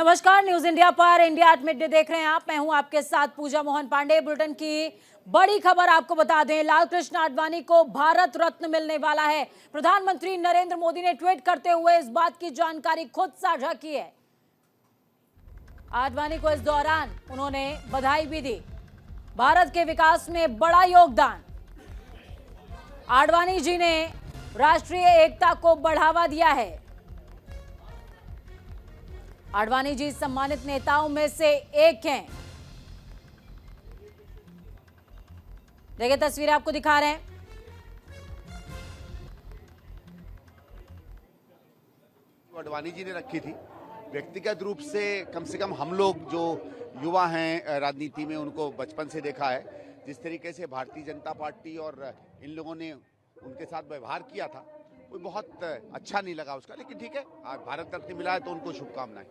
नमस्कार, news India पर India at midday देख रहे हैं आप। मैं हूं आपके साथ पूजा मोहन पांडे। बुलेटिन की बड़ी खबर आपको बता दें, लाल कृष्ण आडवाणी को भारत रत्न मिलने वाला है। प्रधानमंत्री नरेंद्र मोदी ने ट्वीट करते हुए इस बात की जानकारी खुद साझा की है। आडवाणी को इस दौरान उन्होंने बधाई भी दी। भारत के विकास में बड़ा योगदान। आडवाणी जी ने राष्ट्रीय एकता को बढ़ावा दिया है। आडवाणी जी सम्मानित नेताओं में से एक हैं। देखिए तस्वीरें आपको दिखा रहे हैं। आडवाणी जी ने रखी थी व्यक्तिगत रूप से कम हम लोग जो युवा हैं राजनीति में, उनको बचपन से देखा है। जिस तरीके से भारतीय जनता पार्टी और इन लोगों ने उनके साथ व्यवहार किया था, वो बहुत अच्छा नहीं लगा उसका। लेकिन ठीक है, आज भारत रत्न मिला है तो उनको शुभकामनाएं।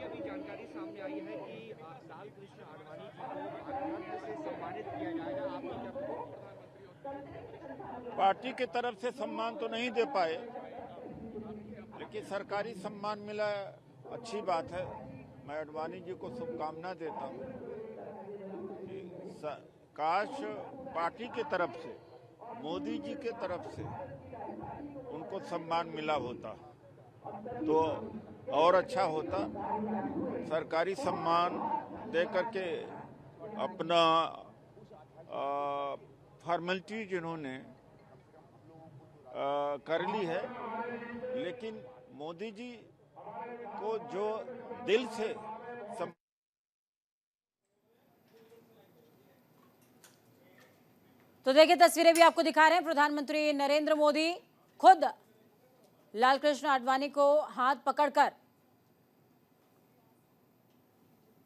अभी जानकारी सामने आई है कि लाल कृष्ण आडवाणी जी को भारत रत्न से सम्मानित किया जाएगा। आपकी क्या प्रतिक्रिया? पार्टी की तरफ से सम्मान तो नहीं दे पाए, लेकिन सरकारी सम्मान मिला, अच्छी बात है। मैं आडवाणी जी को शुभकामना देता हूँ कि काश पार्टी की तरफ से, मोदी जी के तरफ से उनको सम्मान मिला होता तो और अच्छा होता। सरकारी सम्मान दे करके अपना फॉर्मेलिटी जिन्होंने कर ली है, लेकिन मोदी जी को जो दिल से तो देखिए तस्वीरें भी आपको दिखा रहे हैं। प्रधानमंत्री नरेंद्र मोदी खुद लाल कृष्ण आडवाणी को हाथ पकड़कर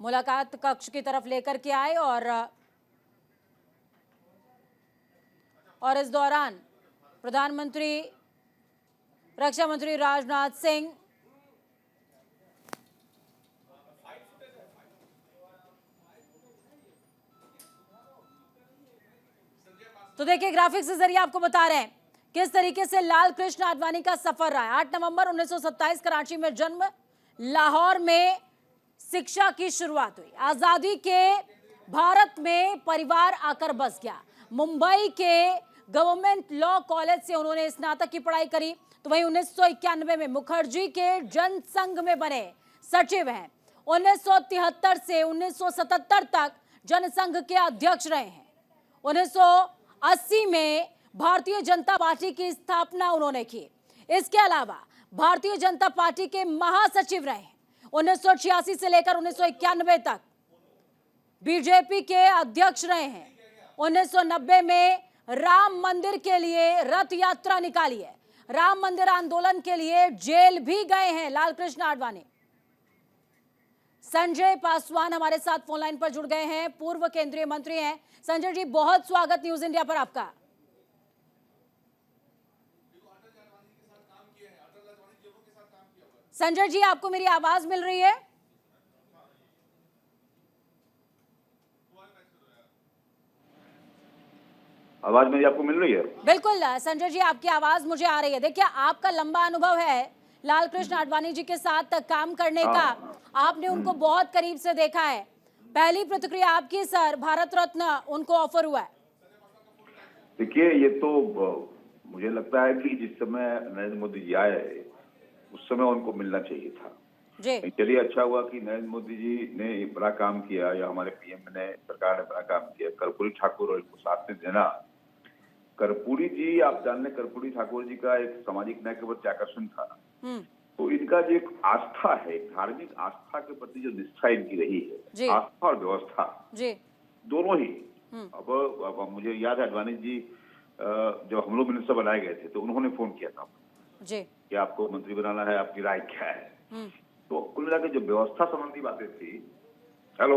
मुलाकात कक्ष की तरफ लेकर के आए और इस दौरान प्रधानमंत्री, रक्षा मंत्री राजनाथ सिंह, तो देखिए ग्राफिक्स के जरिए आपको बता रहे हैं किस तरीके से लाल कृष्ण आडवाणी का सफर रहा है। 8 नवंबर 1927 कराची में जन्म, लाहौर में शिक्षा की शुरुआत हुई। आजादी के भारत में परिवार आकर बस गया। मुंबई के गवर्नमेंट लॉ कॉलेज से उन्होंने स्नातक की पढ़ाई करी। तो वहीं 1991 में मुखर्जी के जनसंघ में बने सचिव हैं। 1973 से 1977 तक जनसंघ के अध्यक्ष रहे हैं। 1980 में भारतीय जनता पार्टी की स्थापना उन्होंने की। इसके अलावा भारतीय जनता पार्टी के महासचिव रहे हैं। 1986 से लेकर 1991 तक बीजेपी के अध्यक्ष रहे हैं। 1990 में राम मंदिर के लिए रथ यात्रा निकाली है। राम मंदिर आंदोलन के लिए जेल भी गए हैं लाल कृष्ण आडवाणी। संजय पासवान हमारे साथ फोन लाइन पर जुड़ गए हैं, पूर्व केंद्रीय मंत्री हैं। संजय जी, बहुत स्वागत न्यूज इंडिया पर आपका। संजय जी, आपको मेरी आवाज मिल रही है? आवाज मेरी आपको मिल रही है? बिल्कुल संजय जी, आपकी आवाज मुझे आ रही है। देखिए, आपका लंबा अनुभव है लाल कृष्ण आडवाणी जी के साथ काम करने का। आपने उनको बहुत करीब से देखा है। पहली प्रतिक्रिया आपकी सर, भारत रत्न उनको ऑफर हुआ है। देखिए, ये तो मुझे लगता है कि जिस समय नरेंद्र मोदी जी आए उस समय उनको मिलना चाहिए था। जी। चलिए, अच्छा हुआ कि नरेंद्र मोदी जी ने बड़ा काम किया, या हमारे पीएम ने, सरकार ने बड़ा काम किया। कर्पूरी ठाकुर और इनको साथ में देना। कर्पूरी जी, आप जान लें, कर्पूरी ठाकुर जी का एक सामाजिक न्याय के प्रति आकर्षण था। तो इनका जो एक आस्था है, धार्मिक आस्था के प्रति जो निष्ठा इनकी रही है, आस्था और व्यवस्था दोनों ही। अब मुझे याद है, आडवाणी जी जब हम लोग मिनिस्टर बनाए गए थे तो उन्होंने फोन किया था जी कि आपको मंत्री बनाना है, आपकी राय क्या है। तो कुल मिलाकर जो व्यवस्था संबंधी बातें थी। हेलो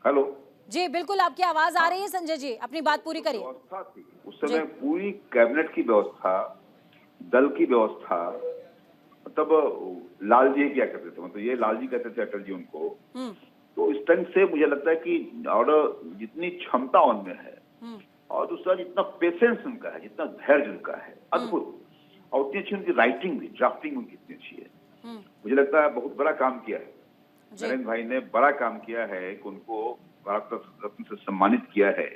हेलो जी, बिल्कुल आपकी आवाज आ रही है संजय जी, अपनी बात पूरी करिए। व्यवस्था थी उस समय, पूरी कैबिनेट की व्यवस्था, दल की व्यवस्था। मतलब लाल जी क्या करते थे, मतलब ये लाल जी कहते थे अटल जी उनको। तो इस ढंग से मुझे लगता है कि और जितनी क्षमता उनमें है, और दूसरा जितना पेशेंस उनका है, जितना धैर्य उनका है, अद्भुत। और उतनी अच्छी उनकी राइटिंग भी, ड्राफ्टिंग उनकी इतनी अच्छी है। मुझे लगता है बहुत बड़ा काम किया है नरेंद्र भाई ने, बड़ा काम किया है कि उनको भारत रत्न से सम्मानित किया है।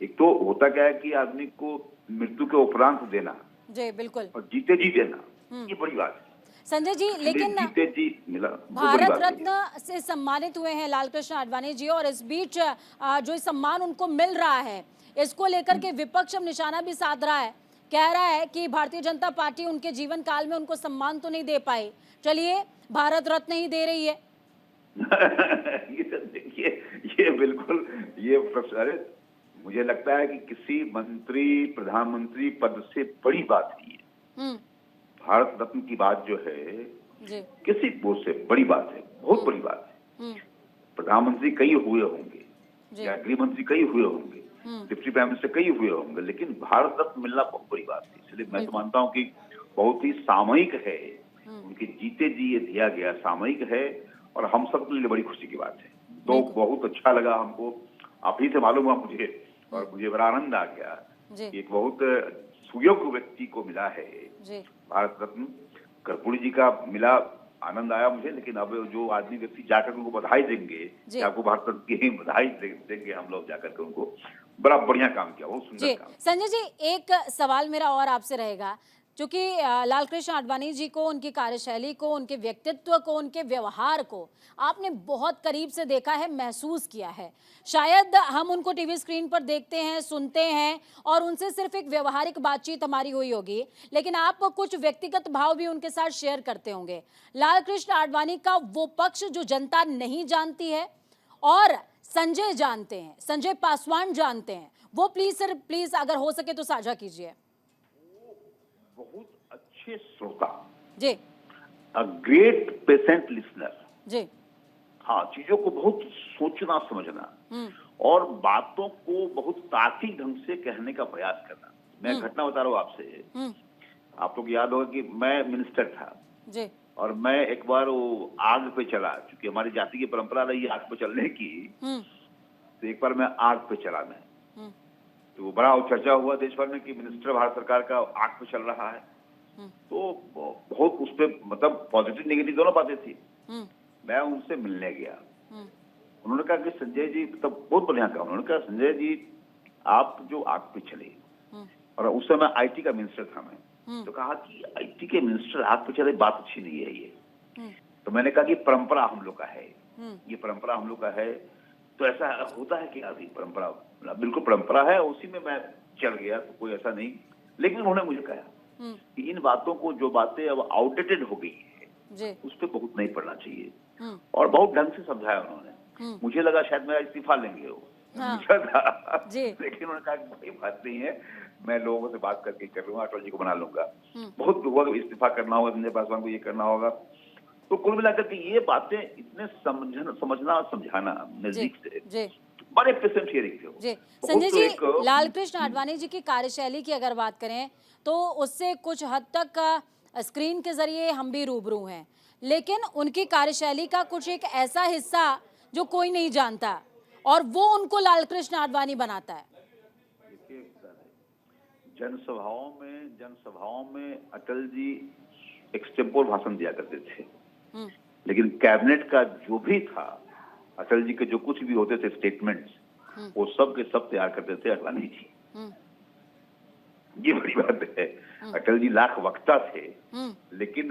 एक तो होता क्या है कि आदमी को मृत्यु के उपरांत देना जी बिल्कुल, और जीते जी देना, ये बड़ी बात है। संजय जी, लेकिन जीते जी मिला, वो बड़ी भारत बात है। रत्न से सम्मानित हुए हैं लाल कृष्ण आडवाणी जी, और इस बीच जो सम्मान उनको मिल रहा है, इसको लेकर के विपक्ष अब निशाना भी साध रहा है, कह रहा है कि भारतीय जनता पार्टी उनके जीवन काल में उनको सम्मान तो नहीं दे पाई, चलिए भारत रत्न ही दे रही है। ये देखिए, ये बिल्कुल ये अरे मुझे लगता है कि किसी मंत्री प्रधानमंत्री पद से बड़ी बात है ये। भारत रत्न की बात जो है जी किसी बोझ से बड़ी बात है, बहुत बड़ी बात है। प्रधानमंत्री कई हुए होंगे या गृह मंत्री कई हुए होंगे, डिप्टी प्राइम मिनिस्टर कई हुए होंगे, लेकिन भारत रत्न मिलना बहुत बड़ी बात है। इसलिए मैं तो मानता हूँ कि बहुत ही सामयिक है, उनके जीते जी ये दिया गया सामयिक है, और हम सबके लिए बड़ी खुशी की बात है। तो बहुत अच्छा लगा हमको, आप ही से मालूम हुआ मुझे, और मुझे बड़ा आनंद आ गया कि एक बहुत सुयोग्य व्यक्ति को मिला है भारत रत्न। कर्पूरी जी का मिला, आनंद आया मुझे, लेकिन अब जो आदमी व्यक्ति जाकर उनको बधाई देंगे, आपको भारत रत्न की बधाई देंगे हम लोग जाकर के उनको, बड़ा बढ़िया काम किया, बहुत सुंदर काम। संजय जी, एक सवाल मेरा और आपसे रहेगा, क्योंकि लाल कृष्ण आडवाणी जी को, उनकी कार्यशैली को, उनके व्यक्तित्व को, उनके व्यवहार को आपने बहुत करीब से देखा है, महसूस किया है। शायद हम उनको टीवी स्क्रीन पर देखते हैं, सुनते हैं, और उनसे सिर्फ एक व्यवहारिक बातचीत हमारी हुई होगी, लेकिन आप कुछ व्यक्तिगत भाव भी उनके साथ शेयर करते होंगे। लाल कृष्ण आडवाणी का वो पक्ष जो जनता नहीं जानती है और संजय जानते हैं, संजय पासवान जानते हैं, वो प्लीज अगर हो सके तो साझा कीजिए। बहुत अच्छे श्रोता जी, अ ग्रेट पेशेंट लिसनर जी, हाँ, चीजों को बहुत सोचना समझना और बातों को बहुत तार्किक ढंग से कहने का प्रयास करना। मैं घटना बता रहा हूँ आपसे, आप लोग याद होगा कि मैं मिनिस्टर था जी, और मैं एक बार वो आग पे चला, क्योंकि हमारी जाति की परंपरा रही आग पे चलने की, तो एक बार मैं आग पे चला मैं, तो बड़ा चर्चा हुआ देश भर में कि मिनिस्टर भारत सरकार का आग पे चल रहा है। तो बहुत उस पे मतलब पॉजिटिव नेगेटिव दोनों बातें थी। मैं उनसे मिलने गया, उन्होंने कहा कि संजय जी, तब बहुत बढ़िया कहा, उन्होंने कहा संजय जी आप जो आग पे चले, और उस समय आईटी का मिनिस्टर था मैं, तो कहा कि आईटी के मिनिस्टर आग पे चले बात अच्छी नहीं है ये। तो मैंने कहा कि परंपरा हम लोग का है, ये परंपरा हम लोग का है, तो ऐसा होता है कि अभी परंपरा बिल्कुल परंपरा है, उसी में मैं चल गया, तो कोई ऐसा नहीं। लेकिन उन्होंने मुझे कहा कि इन बातों को, जो बातें अब आउटडेटेड हो गई है, उस पर बहुत नहीं पड़ना चाहिए, और बहुत ढंग से समझाया उन्होंने। मुझे लगा शायद मेरा इस्तीफा लेंगे वो, लेकिन उन्होंने कहा कोई बात नहीं है, मैं लोगों से बात करके कर लूंगा, अटल जी को बना लूंगा, बहुत हुआ इस्तीफा करना होगा, संजय पासवान को ये करना होगा। तो कुल मिलाकर के ये बातें इतने समझना और समझाना नजदीक से, बड़े पेशेंट हियरिंग थे। जी संजय जी, लाल कृष्ण आडवाणी जी की कार्यशैली की अगर बात करें तो उससे कुछ हद तक स्क्रीन के जरिए हम भी रूबरू हैं, लेकिन उनकी कार्यशैली का कुछ एक ऐसा हिस्सा जो कोई नहीं जानता, और वो उनको लाल कृष्ण आडवाणी बनाता है। जनसभाओं में अटल जी एक्सटेम्पोर भाषण दिया करते थे, लेकिन कैबिनेट का जो भी था, अटल जी के जो कुछ भी होते थे स्टेटमेंट्स, वो सब के सब तैयार करते थे आडवाणी जी। ये बड़ी बात है। अटल जी लाख वक्ता थे, लेकिन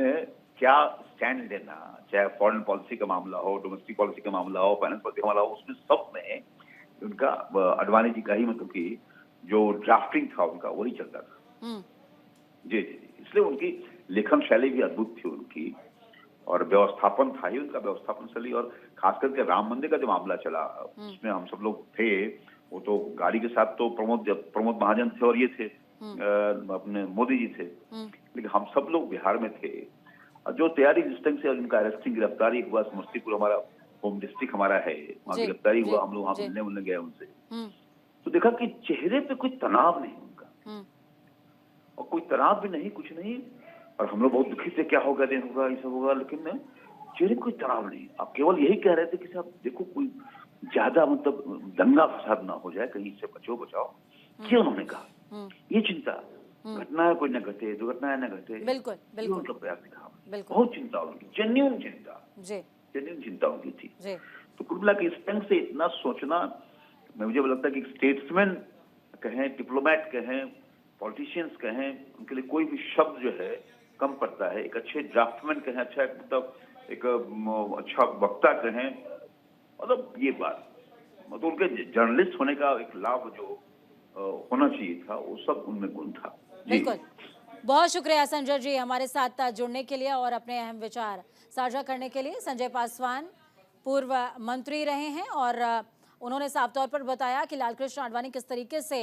क्या स्टैंड लेना, चाहे फॉरेन पॉलिसी का मामला हो, डोमेस्टिक पॉलिसी का मामला हो, फाइनेंस पॉलिसी का मामला हो, उसमें सब में उनका आडवाणी जी का ही मतलब कि जो ड्राफ्टिंग था उनका वही चलता था। जी जी, इसलिए उनकी लेखन शैली भी अद्भुत थी उनकी, और व्यवस्थापन था ही उनका, व्यवस्थापन शैली। और खास करके राम मंदिर का जो मामला चला, उसमें हम सब लोग थे, वो तो गाड़ी के साथ तो प्रमोद महाजन थे और ये थे अपने मोदी जी थे, लेकिन हम सब लोग बिहार में थे। और जो तैयारी जिस ढंग से उनका अरेस्टिंग, गिरफ्तारी हुआ, समस्तीपुर हमारा होम डिस्ट्रिक्ट हमारा है, वहाँ गिरफ्तारी हुआ, हम लोग वहाँ मिलने गए उनसे, तो देखा कि चेहरे पे कोई तनाव नहीं उनका, और कोई तनाव भी नहीं, कुछ नहीं। और हम लोग बहुत दुखी थे, क्या होगा, नहीं होगा, ये सब होगा, लेकिन चेहरे कोई तनाव नहीं। आप केवल यही कह रहे थे कि साहब देखो कोई ज्यादा मतलब दंगा फसाद ना हो जाए, कहीं से बचाओ। क्यों उन्होंने कहा ये चिंता, घटना कोई न घटे, दुर्घटना न घटे, बिल्कुल ये बिल्कुल उनका प्रयास था। बिल्कुल बहुत चिंता उनकी, जेन्युइन चिंता, जी जेन्युइन चिंता उनकी थी। जी तो कुल मिला के इस ढंग से इतना सोचना, मुझे लगता है कि स्टेट्समैन कहें, डिप्लोमेट कहें, पॉलिटिशियंस कहें, उनके लिए कोई भी शब्द जो है कम पड़ता है। एक अच्छे ड्राफ्टमैन कहें, अच्छा मतलब एक अच्छा वक्ता कहें, मतलब ये बात, मतलब उनके जर्नलिस्ट होने का एक लाभ जो होना चाहिए था, वो सब उनमें गुण था। जी। बिल्कुल। बहुत शुक्रिया संजय जी हमारे साथ जुड़ने के लिए और अपने अहम विचार साझा करने के लिए। संजय पासवान पूर्व मंत्री रहे हैं और उन्होंने साफ तौर पर बताया कि लालकृष्ण आडवाणी किस तरीके से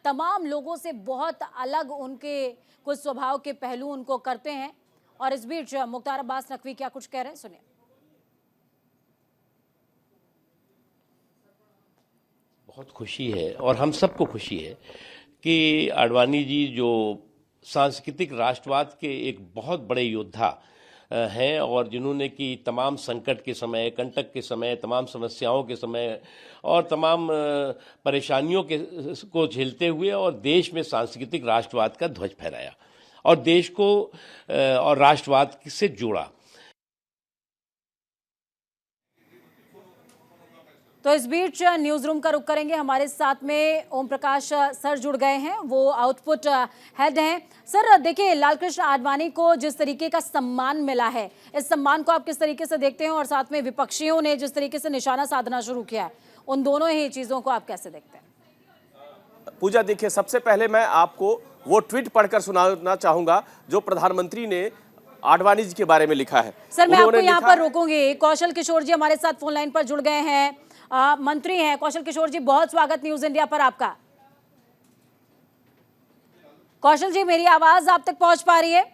तमाम लोगों से बहुत अलग उनके कुछ स्वभाव के पहलू उनको करते हैं। और इस बीच मुख्तार अब्बास नकवी क्या कुछ कह रहे हैं, सुनिए। बहुत खुशी है और हम सबको खुशी है कि आडवाणी जी जो सांस्कृतिक राष्ट्रवाद के एक बहुत बड़े योद्धा हैं और जिन्होंने कि तमाम संकट के समय, कंटक के समय, तमाम समस्याओं के समय और तमाम परेशानियों को झेलते हुए और देश में सांस्कृतिक राष्ट्रवाद का ध्वज फहराया और देश को और राष्ट्रवाद से जोड़ा। तो इस बीच न्यूज रूम का रुख करेंगे। हमारे साथ में ओम प्रकाश सर जुड़ गए हैं, वो आउटपुट हेड हैं। सर देखिए, लालकृष्ण आडवाणी को जिस तरीके का सम्मान मिला है, इस सम्मान को आप किस तरीके से देखते हैं और साथ में विपक्षियों ने जिस तरीके से निशाना साधना शुरू किया है, उन दोनों ही चीजों को आप कैसे देखते हैं? पूजा देखिए, सबसे पहले मैं आपको वो ट्वीट पढ़कर सुनाना चाहूंगा जो प्रधानमंत्री ने आडवाणी जी के बारे में लिखा है। सर मैं आपको यहाँ पर रोकूंगी। कौशल किशोर जी हमारे साथ फोन लाइन पर जुड़ गए हैं, मंत्री हैं। कौशल किशोर जी, बहुत स्वागत न्यूज इंडिया पर आपका। कौशल जी, मेरी आवाज आप तक पहुंच पा रही है?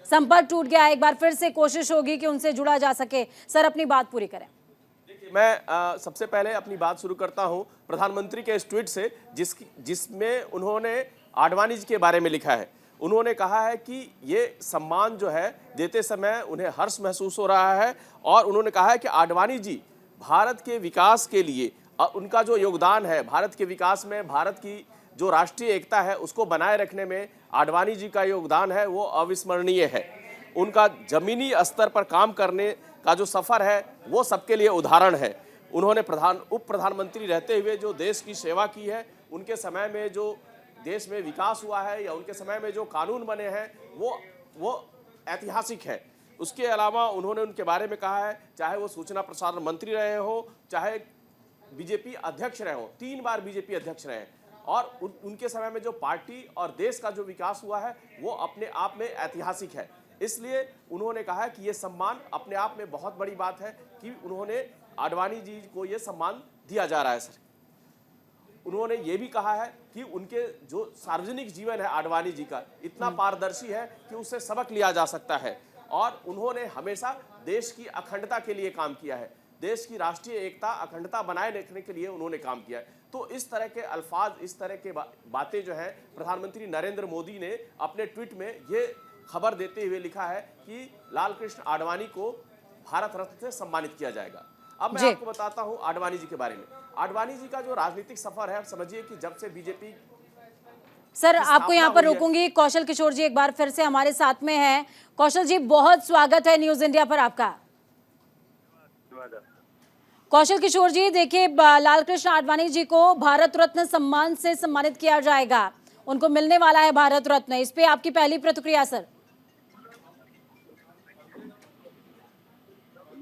संपर्क टूट गया, एक बार फिर से कोशिश होगी कि उनसे जुड़ा जा सके। सर अपनी बात पूरी करें। मैं सबसे पहले अपनी बात शुरू करता हूं प्रधानमंत्री के इस ट्वीट से जिसमें उन्होंने आडवाणी जी के बारे में लिखा है। उन्होंने कहा है कि ये सम्मान जो है देते समय उन्हें हर्ष महसूस हो रहा है और उन्होंने कहा है कि आडवाणी जी भारत के विकास के लिए उनका जो योगदान है, भारत के विकास में, भारत की जो राष्ट्रीय एकता है उसको बनाए रखने में आडवाणी जी का योगदान है वो अविस्मरणीय है। उनका जमीनी स्तर पर काम करने का जो सफर है वो सबके लिए उदाहरण है। उन्होंने उप प्रधानमंत्री रहते हुए जो देश की सेवा की है, उनके समय में जो देश में विकास हुआ है या उनके समय में जो कानून बने हैं वो ऐतिहासिक है। उसके अलावा उन्होंने उनके बारे में कहा है, चाहे वो सूचना प्रसारण मंत्री रहे हो, चाहे बीजेपी अध्यक्ष रहे हो, 3 बार बीजेपी अध्यक्ष रहे, और उनके समय में जो पार्टी और देश का जो विकास हुआ है वो अपने आप में ऐतिहासिक है। इसलिए उन्होंने कहा है कि ये सम्मान अपने आप में बहुत बड़ी बात है कि उन्होंने आडवाणी जी को ये सम्मान दिया जा रहा है। सर उन्होंने ये भी कहा है कि उनके जो सार्वजनिक जीवन है आडवाणी जी का इतना पारदर्शी है कि उससे सबक लिया जा सकता है और उन्होंने हमेशा देश की अखंडता के लिए काम किया है, देश की राष्ट्रीय एकता अखंडता बनाए रखने के लिए उन्होंने काम किया है। तो इस तरह के अल्फाज, इस तरह के बातें जो है प्रधानमंत्री नरेंद्र मोदी ने अपने ट्वीट में ये खबर देते हुए लिखा है कि लालकृष्ण आडवाणी को भारत रत्न से सम्मानित किया जाएगा। अब मैं आपको बताता हूं आडवाणी जी के बारे में। आडवाणी जी का जो राजनीतिक सफर है, समझिए कि जब से बीजेपी। सर आपको यहाँ पर रोकूंगी। कौशल किशोर जी एक बार फिर से हमारे साथ में हैं। कौशल जी, बहुत स्वागत है न्यूज इंडिया पर आपका। कौशल किशोर जी, देखिए लालकृष्ण आडवाणी जी को भारत रत्न सम्मान से सम्मानित किया जाएगा, उनको मिलने वाला है भारत रत्न, इस पे आपकी पहली प्रतिक्रिया सर?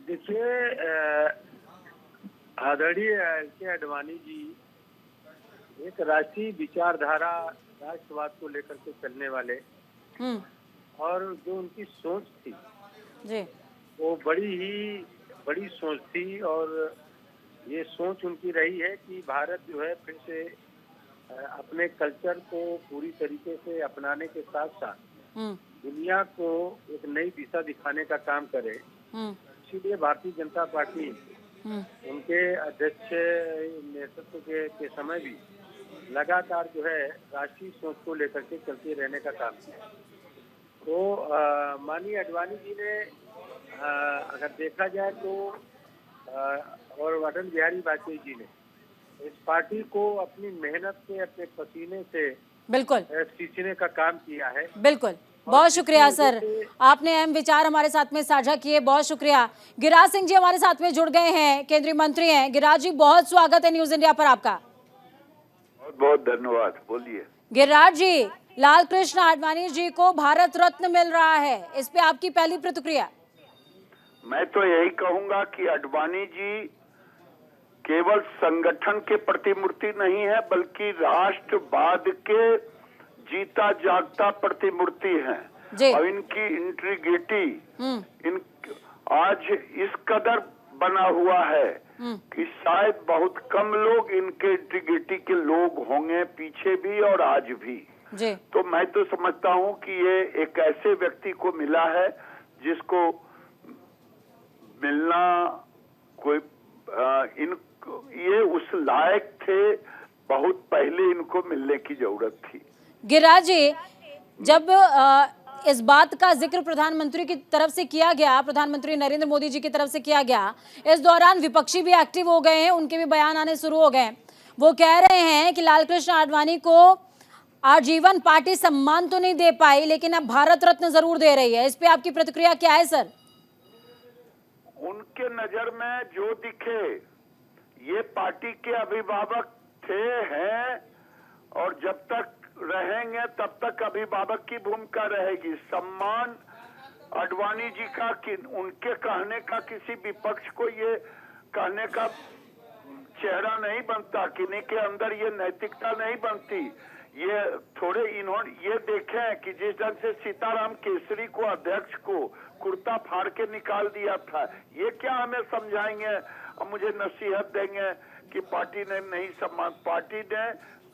देखिए, आदरणीय एल.के. आडवाणी जी एक राष्ट्रीय विचारधारा, राष्ट्रवाद को लेकर के चलने वाले और जो उनकी सोच थी जी, वो बड़ी सोच थी और ये सोच उनकी रही है कि भारत जो है फिर से अपने कल्चर को पूरी तरीके से अपनाने के साथ साथ दुनिया को एक नई दिशा दिखाने का काम करे। इसीलिए भारतीय जनता पार्टी उनके अध्यक्ष नेतृत्व के समय भी लगातार जो है राष्ट्रीय सोच को लेकर के चलते रहने का काम किया। तो माननीय आडवाणी जी ने अगर देखा जाए तो और अटल बिहारी वाजपेयी जी ने इस पार्टी को अपनी मेहनत से, अपने पसीने से बिल्कुल सींचने का काम किया है। बिल्कुल, बहुत शुक्रिया सर, आपने अहम विचार हमारे साथ में साझा किए, बहुत शुक्रिया। गिरिराज सिंह जी हमारे साथ में जुड़ गए हैं, केंद्रीय मंत्री हैं। गिरिराज जी, बहुत स्वागत है न्यूज इंडिया पर आपका। बहुत बहुत धन्यवाद। बोलिए। गिरिराज जी, लाल कृष्ण आडवाणी जी को भारत रत्न मिल रहा है, इस पे आपकी पहली प्रतिक्रिया? मैं तो यही कहूंगा कि आडवाणी जी केवल संगठन के प्रतिमूर्ति नहीं है, बल्कि राष्ट्रवाद के जीता जागता प्रतिमूर्ति जी। हैं। और इनकी इंटीग्रिटी इन आज इस कदर बना हुआ है कि शायद बहुत कम लोग इनके इंटीग्रिटी के लोग होंगे, पीछे भी और आज भी जी। तो मैं तो समझता हूं कि ये एक ऐसे व्यक्ति को मिला है जिसको मिलना कोई ये उस लायक थे, बहुत पहले इनको मिलने की जरूरत थी। गिरिराज जी, जब इस बात का जिक्र प्रधानमंत्री की तरफ से किया गया, प्रधानमंत्री नरेंद्र मोदी जी की तरफ से किया गया, इस दौरान विपक्षी भी एक्टिव हो गए हैं, उनके भी बयान आने शुरू हो गए। वो कह रहे हैं कि लाल कृष्ण आडवाणी को आजीवन पार्टी सम्मान तो नहीं दे पाई, लेकिन अब भारत रत्न जरूर दे रही है। इस पे आपकी प्रतिक्रिया क्या है सर? उनके नजर में जो दिखे, ये पार्टी के अभिभावक थे, हैं और जब तक रहेंगे तब तक अभिभावक की भूमिका रहेगी। सम्मान आडवाणी जी का कि उनके कहने का किसी विपक्ष को ये कहने का चेहरा नहीं बनता, किन्हीं के अंदर ये नैतिकता नहीं बनती। ये थोड़े इन्होंने ये देखे हैं कि जिस ढंग से सीताराम केसरी को, अध्यक्ष को कुर्ता फाड़ के निकाल दिया था, ये क्या हमें समझाएंगे और मुझे नसीहत देंगे कि पार्टी ने नहीं सम्मान? पार्टी ने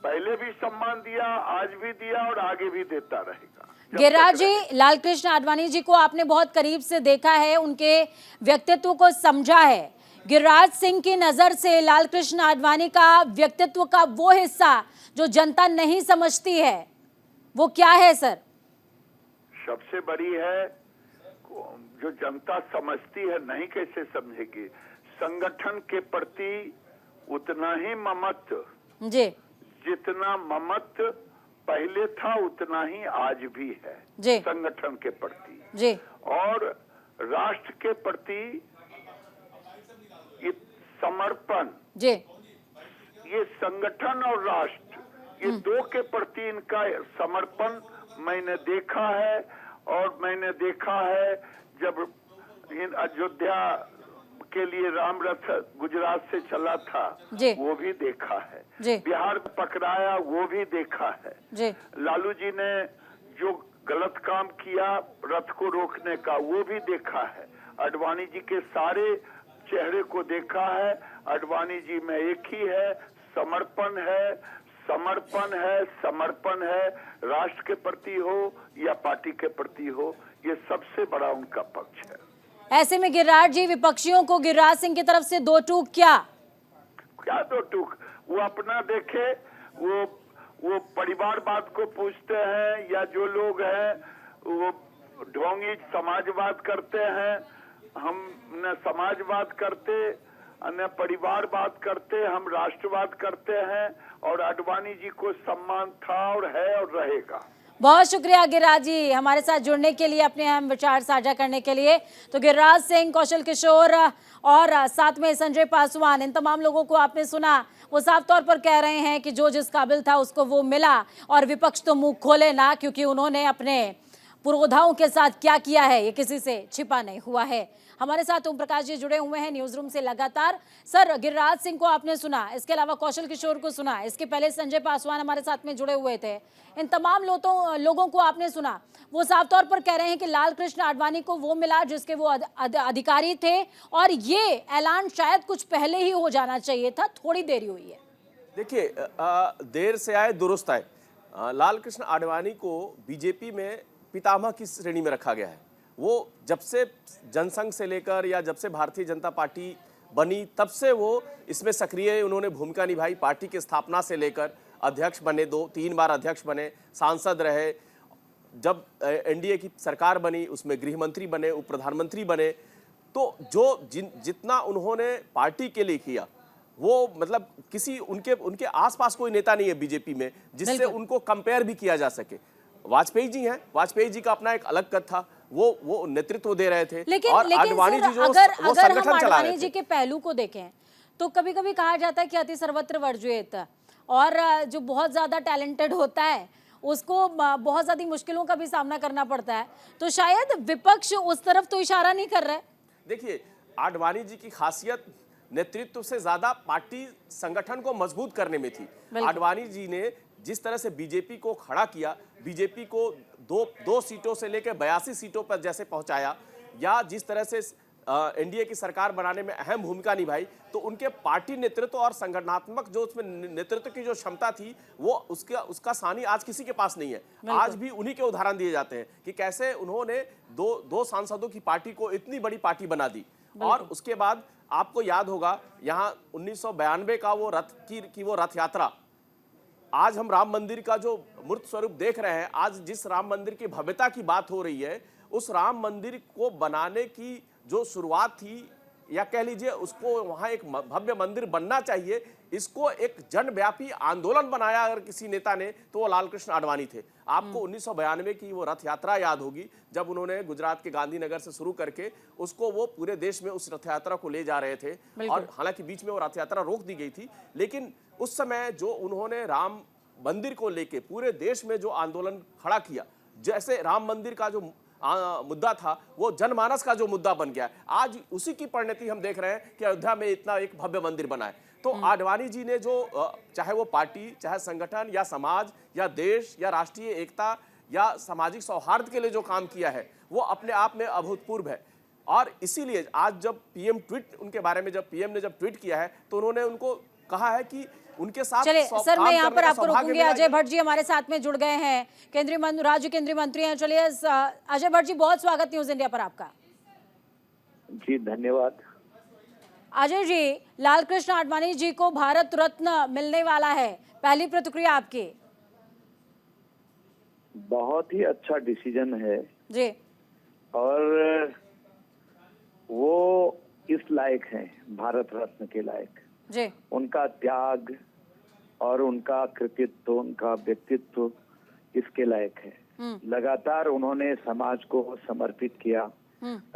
पहले भी सम्मान दिया, आज भी दिया और आगे भी देता रहेगा। गिरिराज जी, लाल कृष्ण आडवाणी जी को आपने बहुत करीब से देखा है, उनके व्यक्तित्व को समझा है। गिरिराज सिंह की नजर से लाल कृष्ण आडवाणी का व्यक्तित्व का वो हिस्सा जो जनता नहीं समझती है, वो क्या है सर? सबसे बड़ी है जो जनता समझती है, नहीं कैसे समझेगी। संगठन के प्रति उतना ही ममत्व जी, जितना ममत्व पहले था उतना ही आज भी है जी। संगठन के प्रति जी। और राष्ट्र के प्रति समर्पण। जी। ये संगठन और राष्ट्र, ये दो के प्रति इनका समर्पण मैंने देखा है। और मैंने देखा है जब इन अयोध्या के लिए राम रथ गुजरात से चला था, वो भी देखा है। बिहार में पकड़ाया, वो भी देखा है। लालू जी ने जो गलत काम किया रथ को रोकने का, वो भी देखा है। आडवाणी जी के सारे चेहरे को देखा है। आडवाणी जी में एक ही है, समर्पण है, समर्पण है, समर्पण है। राष्ट्र के प्रति हो या पार्टी के प्रति हो, ये सबसे बड़ा उनका पक्ष है। ऐसे में गिरिराज जी, विपक्षियों को गिरिराज सिंह की तरफ से दो टूक क्या दो टूक? वो अपना देखे, वो परिवारवाद को पूछते हैं, या जो लोग हैं वो ढोंगी समाजवाद करते हैं। हम न समाजवाद करते, न परिवारवाद करते, हम राष्ट्रवाद करते हैं। और आडवाणी जी को सम्मान था और है और रहेगा। बहुत शुक्रिया गिरिराज जी हमारे साथ जुड़ने के लिए, अपने अहम विचार साझा करने के लिए। तो गिरिराज सिंह, कौशल किशोर और साथ में संजय पासवान, इन तमाम लोगों को आपने सुना। वो साफ तौर पर कह रहे हैं कि जो जिस काबिल था उसको वो मिला, और विपक्ष तो मुंह खोले ना, क्योंकि उन्होंने अपने पुरोधाओं के साथ क्या किया है ये किसी से छिपा नहीं हुआ है। हमारे साथ ओम प्रकाश जी जुड़े हुए हैं न्यूज रूम से लगातार। सर, गिरिराज सिंह को आपने सुना, इसके अलावा कौशल किशोर को सुना, इसके पहले संजय पासवान हमारे साथ में जुड़े हुए थे। इन तमाम लोगों को आपने सुना। वो साफ तौर पर कह रहे हैं कि लाल कृष्ण आडवाणी को वो मिला जिसके वो अधिकारी थे, और ये ऐलान शायद कुछ पहले ही हो जाना चाहिए था, थोड़ी देरी हुई है। देखिए, देर से आए दुरुस्त आए। लाल कृष्ण आडवाणी को बीजेपी में पितामह की श्रेणी में रखा गया है। वो जब से जनसंघ से लेकर या जब से भारतीय जनता पार्टी बनी तब से वो इसमें सक्रिय उन्होंने भूमिका निभाई। पार्टी की स्थापना से लेकर अध्यक्ष बने, 2-3 बार अध्यक्ष बने, सांसद रहे। जब एनडीए की सरकार बनी उसमें गृह मंत्री बने, उप प्रधानमंत्री बने। तो जो जितना उन्होंने पार्टी के लिए किया, वो मतलब किसी उनके उनके आसपास कोई नेता नहीं है बीजेपी में जिससे बिल्कुल। उनको कंपेयर भी किया जा सके। वाजपेयी जी हैं, वाजपेयी जी का अपना एक अलग कद था, वो नेतृत्व दे रहे थे। लेकिन और लेकिन आडवाणी सर, जी जो अगर वो अगर हम संगठन चला आडवाणी रहे जी थे। के पहलू को देखें तो कभी कभी कहा जाता है कि अति सर्वत्र वर्जयेत, और जो बहुत ज्यादा टैलेंटेड होता है उसको बहुत ज्यादा मुश्किलों का भी सामना करना पड़ता है, तो शायद विपक्ष उस तरफ तो इशारा नहीं कर रहा है। देखिए, आडवाणी जी की खासियत नेतृत्व से ज्यादा पार्टी संगठन को मजबूत करने में थी। आडवाणी जी ने जिस तरह से बीजेपी को खड़ा किया, बीजेपी को दो सीटों से लेकर 82 सीटों पर जैसे पहुंचाया, या जिस तरह से एनडीए की सरकार बनाने में अहम भूमिका निभाई, तो उनके पार्टी नेतृत्व और संगठनात्मक जो उसमें नेतृत्व की जो क्षमता थी, वो उसका सानी आज किसी के पास नहीं है। आज भी उन्हीं के उदाहरण दिए जाते हैं कि कैसे उन्होंने दो सांसदों की पार्टी को इतनी बड़ी पार्टी बना दी। और उसके बाद आपको याद होगा, यहाँ 1992 का वो रथ यात्रा, आज हम राम मंदिर का जो मूर्त स्वरूप देख रहे हैं, आज जिस राम मंदिर की भव्यता की बात हो रही है, उस राम मंदिर को बनाने की जो शुरुआत थी, या कह लीजिए उसको वहां एक भव्य मंदिर बनना चाहिए, इसको एक जनव्यापी आंदोलन बनाया अगर किसी नेता ने, तो वो लालकृष्ण आडवाणी थे। आपको 1992 की वो रथ यात्रा याद होगी, जब उन्होंने गुजरात के गांधीनगर से शुरू करके उसको वो पूरे देश में उस रथ यात्रा को ले जा रहे थे। और हालांकि बीच में वो रथ यात्रा रोक दी गई थी, लेकिन उस समय जो उन्होंने राम मंदिर को लेके पूरे देश में जो आंदोलन खड़ा किया, जैसे राम मंदिर का जो मुद्दा था वो जनमानस का जो मुद्दा बन गया, आज उसी की परिणति हम देख रहे हैं कि अयोध्या में इतना एक भव्य मंदिर बना है। तो आडवाणी जी ने जो चाहे वो पार्टी, चाहे संगठन, या समाज, या देश, या राष्ट्रीय एकता, या सामाजिक सौहार्द के लिए जो काम किया है, वो अपने आप में अभूतपूर्व है। और इसीलिए आज जब पीएम ट्वीट उनके बारे में, जब पीएम ने जब ट्वीट किया है, तो उन्होंने उनको कहा है कि उनके साथ चलिए सर, मैं यहाँ पर आपको रोकूंगी। मिला अजय भट्ट जी हमारे साथ में जुड़ गए हैं, राज्य केंद्रीय मंत्री हैं। चलिए अजय भट्ट जी, बहुत स्वागत न्यूज इंडिया पर आपका। जी धन्यवाद। अजय जी, लालकृष्ण आडवाणी जी को भारत रत्न मिलने वाला है, पहली प्रतिक्रिया आपकी? बहुत ही अच्छा डिसीजन है जी, और वो इस लायक हैं, भारत रत्न के लायक। जी, उनका त्याग और उनका कृतित्व, उनका व्यक्तित्व इसके लायक है। लगातार उन्होंने समाज को समर्पित किया।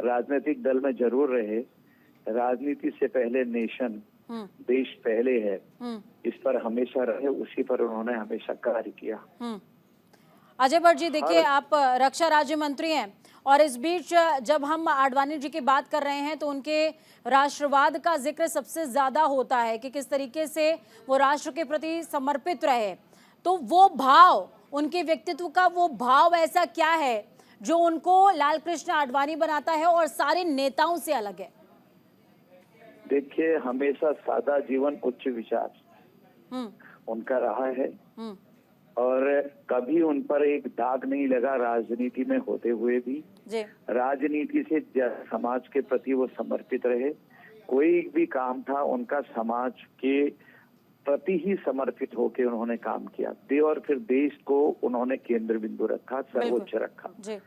राजनीतिक दल में जरूर रहे, राजनीति से पहले नेशन, देश पहले है, इस पर हमेशा रहे, उसी पर उन्होंने हमेशा कार्य किया। अजय भट्ट जी, देखिए आप रक्षा राज्य मंत्री हैं, और इस बीच जब हम आडवाणी जी की बात कर रहे हैं तो उनके राष्ट्रवाद का जिक्र सबसे ज्यादा होता है कि किस तरीके से वो राष्ट्र के प्रति समर्पित रहे। तो वो भाव, उनके व्यक्तित्व का वो भाव ऐसा क्या है जो उनको लालकृष्ण आडवाणी बनाता है और सारे नेताओं से अलग है? देखिए, हमेशा सादा जीवन, उच्च विचार उनका रहा है, और कभी उन पर एक दाग नहीं लगा। राजनीति में होते हुए भी जी, राजनीति से समाज के प्रति वो समर्पित रहे। कोई भी काम था उनका समाज के प्रति ही समर्पित होकर उन्होंने काम किया, और फिर देश को उन्होंने केंद्र बिंदु रखा, सर्वोच्च रखा। जी।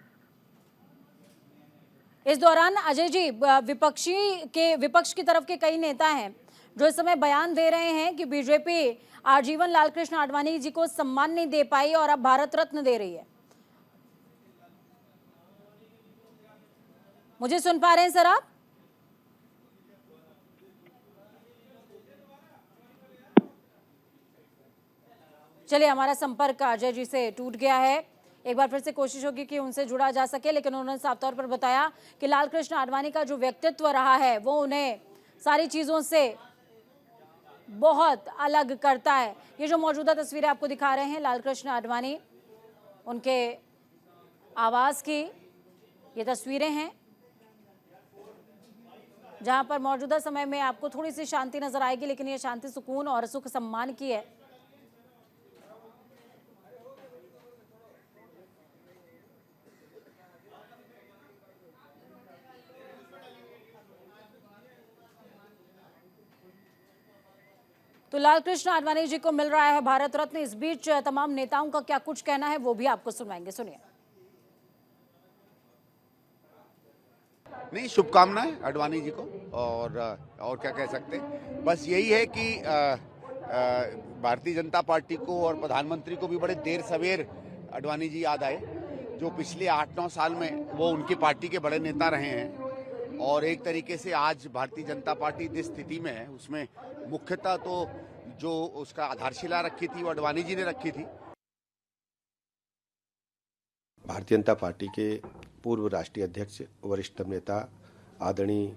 इस दौरान अजय जी, विपक्ष की तरफ के कई नेता हैं जो इस समय बयान दे रहे हैं कि बीजेपी आजीवन लालकृष्ण आडवाणी जी को सम्मान नहीं दे पाई और अब भारत रत्न दे रही है। मुझे सुन पा रहे हैं सर आप? चलिए, हमारा संपर्क अजय जी से टूट गया है। एक बार फिर से कोशिश होगी कि उनसे जुड़ा जा सके, लेकिन उन्होंने साफ तौर पर बताया कि लालकृष्ण आडवाणी का जो व्यक्तित्व रहा है वो उन्हें सारी चीजों से बहुत अलग करता है। ये जो मौजूदा तस्वीरें आपको दिखा रहे हैं लालकृष्ण आडवाणी, उनके आवास की ये तस्वीरें हैं, जहां पर मौजूदा समय में आपको थोड़ी सी शांति नजर आएगी, लेकिन ये शांति सुकून और सुख सम्मान की है। तो लालकृष्ण आडवाणी जी को मिल रहा है भारत रत्न। इस बीच तमाम नेताओं का क्या कुछ कहना है वो भी आपको सुनवाएंगे, सुनिए। नहीं, शुभकामनाएं आडवाणी जी को। और क्या कह सकते हैं। बस यही है कि भारतीय जनता पार्टी को और प्रधानमंत्री को भी बड़े देर सवेर आडवाणी जी याद आए, जो पिछले 8-9 साल में वो उनकी पार्टी के बड़े नेता रहे हैं। और एक तरीके से आज भारतीय जनता पार्टी जिस स्थिति में है उसमें मुख्यतः तो जो उसका आधारशिला रखी थी वो आडवाणी जी ने रखी थी। भारतीय जनता पार्टी के पूर्व राष्ट्रीय अध्यक्ष वरिष्ठ नेता आदरणीय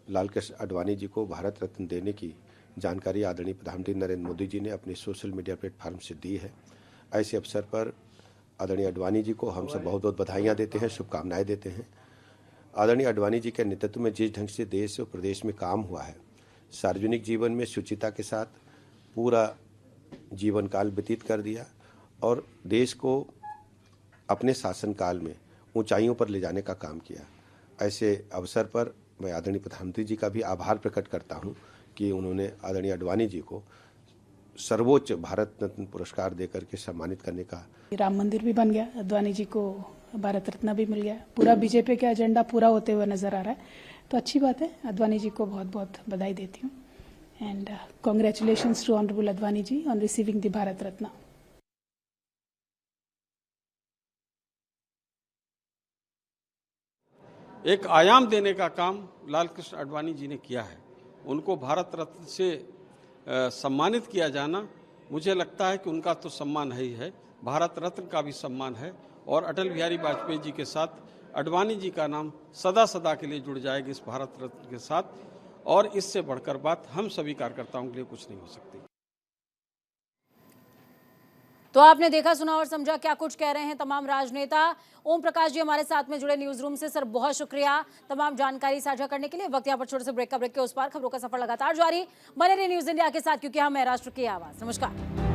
लालकृष्ण आडवाणी जी को भारत रत्न देने की जानकारी आदरणीय प्रधानमंत्री नरेंद्र मोदी जी ने अपने सोशल मीडिया प्लेटफॉर्म से दी है। ऐसे अवसर पर आदरणीय आडवाणी जी को हम सब बहुत बहुत बधाइयाँ देते हैं, शुभकामनाएं देते हैं। आदरणीय आडवाणी जी के नेतृत्व में जिस ढंग से देश और प्रदेश में काम हुआ है, सार्वजनिक जीवन में शुचिता के साथ पूरा जीवन काल व्यतीत कर दिया और देश को अपने शासनकाल में ऊंचाइयों पर ले जाने का काम किया। ऐसे अवसर पर मैं आदरणीय प्रधानमंत्री जी का भी आभार प्रकट करता हूं कि उन्होंने आदरणीय आडवाणी जी को सर्वोच्च भारत रत्न पुरस्कार देकर के सम्मानित करने का। राम मंदिर भी बन गया, आडवाणी जी को भारत रत्न भी मिल गया, पूरा बीजेपी का एजेंडा पूरा होते हुए नजर आ रहा है, तो अच्छी बात है। आडवाणी जी को बहुत बहुत बधाई देती हूँ and congratulations to honourable Advani ji on receiving the Bharat Ratna. एक आयाम देने का काम लालकृष्ण आडवाणी जी ने किया है। उनको भारत रत्न से सम्मानित किया जाना, मुझे लगता है कि उनका तो सम्मान है ही है, भारत रत्न का भी सम्मान है और अटल बिहारी वाजपेयी जी के साथ आडवाणी जी का नाम सदा सदा के लिए जुड़ जाएगा इस भारत रत्न के साथ, और इससे बढ़कर बात हम सभी कार्यकर्ताओं के लिए कुछ नहीं हो सकती। तो आपने देखा, सुना और समझा क्या कुछ कह रहे हैं तमाम राजनेता। ओम प्रकाश जी हमारे साथ में जुड़े न्यूज रूम से। सर बहुत शुक्रिया तमाम जानकारी साझा करने के लिए। वक्त यहाँ पर छोटे से ब्रेक के उस पार, खबरों का सफर लगातार जारी। बने रहिए न्यूज इंडिया के साथ, क्योंकि हम है राष्ट्र की आवाज। नमस्कार।